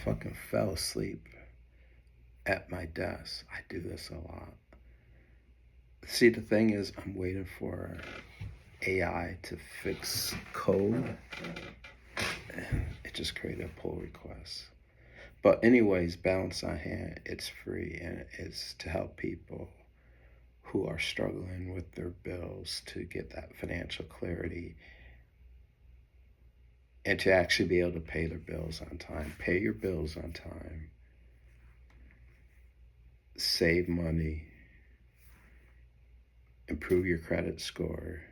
fucking fell asleep at my desk. I do this a lot. See, the thing is, I'm waiting for AI to fix code, and it just created a pull request. But anyways, Balance on Hand, it's free, and it's to help people who are struggling with their bills to get that financial clarity and to actually be able to pay their bills on time. Pay your bills on time. Save money. Improve your credit score.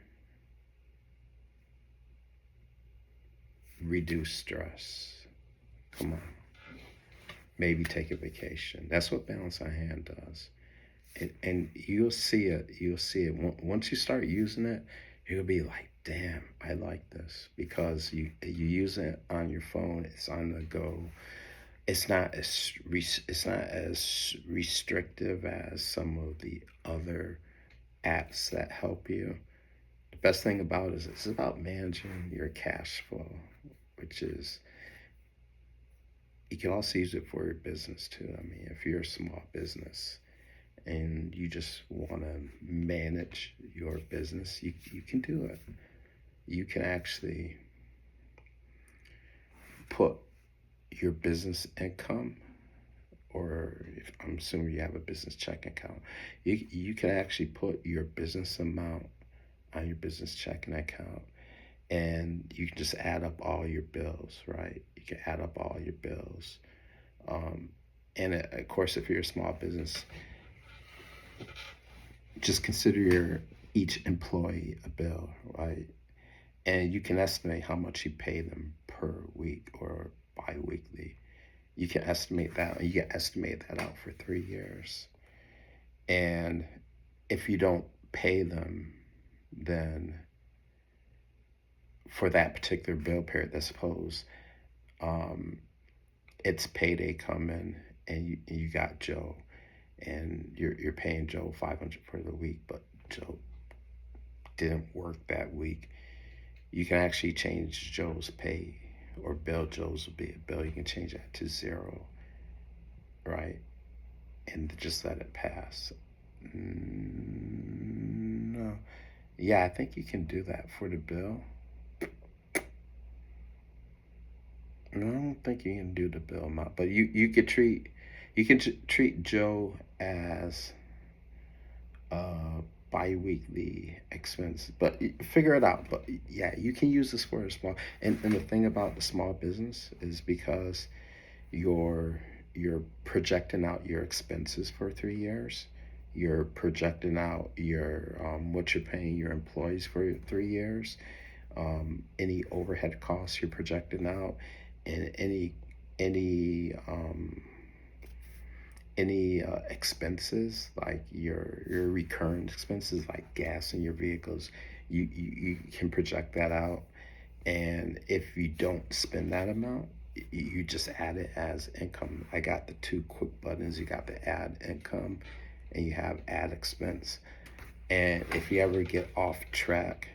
Reduce stress. Come on. Maybe take a vacation. That's what Balance on Hand does. And you'll see it. You'll see it. Once you start using it, you'll be like, damn, I like this. Because you use it on your phone. It's on the go. It's not as restrictive as some of the other apps that help you. The best thing about it is it's about managing your cash flow, which is, you can also use it for your business too. I mean, if you're a small business and you just want to manage your business, you can do it. You can actually put your business income, or if I'm assuming you have a business checking account, you can actually put your business amount on your business checking account, and you can just add up all your bills, right? You can add up all your bills. And of course, if you're a small business, just consider each employee a bill, right? And you can estimate how much you pay them per week or bi-weekly. You can estimate that, and you can estimate that out for 3 years. And if you don't pay them, then for that particular bill period, let's suppose it's payday coming, and you got Joe, and you're paying Joe $500 for the week, but Joe didn't work that week. You can actually change Joe's pay, or bill Joe's bill. You can change that to 0, right? And just let it pass. No. Yeah, I think you can do that for the bill. No, I don't think you can do the bill amount, but you could treat Joe as bi-weekly expense, but figure it out. But yeah, you can use this for a small, and the thing about the small business is, because you're projecting out your expenses for 3 years, you're projecting out your what you're paying your employees for 3 years, any overhead costs you're projecting out, and any expenses, like your recurring expenses like gas in your vehicles. You can project that out, and if you don't spend that amount, you just add it as income. I got the 2 quick buttons. You got the add income, and you have add expense. And if you ever get off track,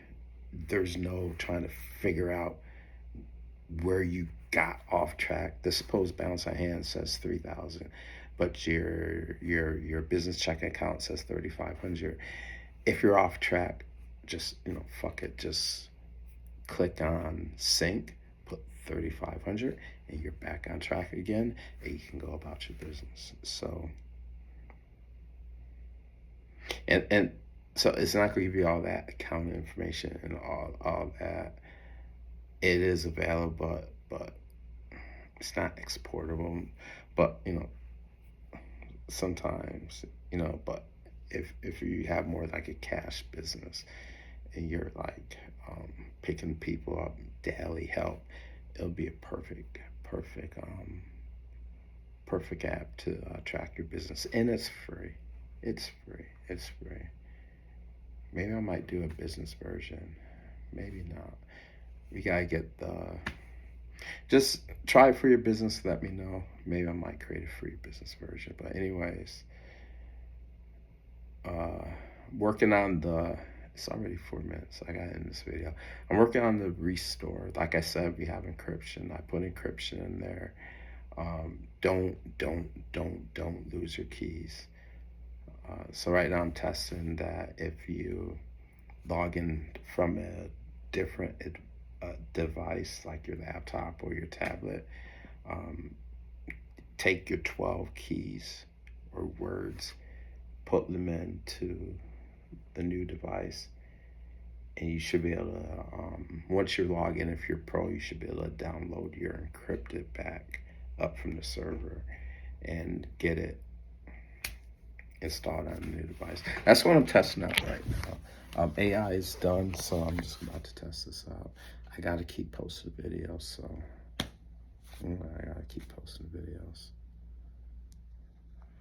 there's no trying to figure out where you got off track. The supposed balance on hand says 3,000, but your business checking account says 3,500. If you're off track, just fuck it. Just click on sync, put 3,500, and you're back on track again, and you can go about your business. So, and so it's not going to give you all that accounting information and all that. It is available, but it's not exportable. But sometimes, but if you have more like a cash business, and you're like picking people up, daily help, it'll be a perfect app to track your business. And it's free. It's free. Maybe I might do a business version, maybe not. You gotta get just try it for your business. Let me know. Maybe I might create a free business version. But anyways, working on it's already 4 minutes. I got in this video. I'm working on the restore. Like I said, we have encryption. I put encryption in there. Don't lose your keys. So right now I'm testing that if you log in from a different device like your laptop or your tablet, um, take your 12 keys or words, put them into the new device, and you should be able to, once you're logged in, if you're pro, you should be able to download your encrypted back up from the server and get it installed on a new device. That's what I'm testing out right now. AI is done, so I'm just about to test this out. I gotta keep posting videos, so I gotta keep posting videos.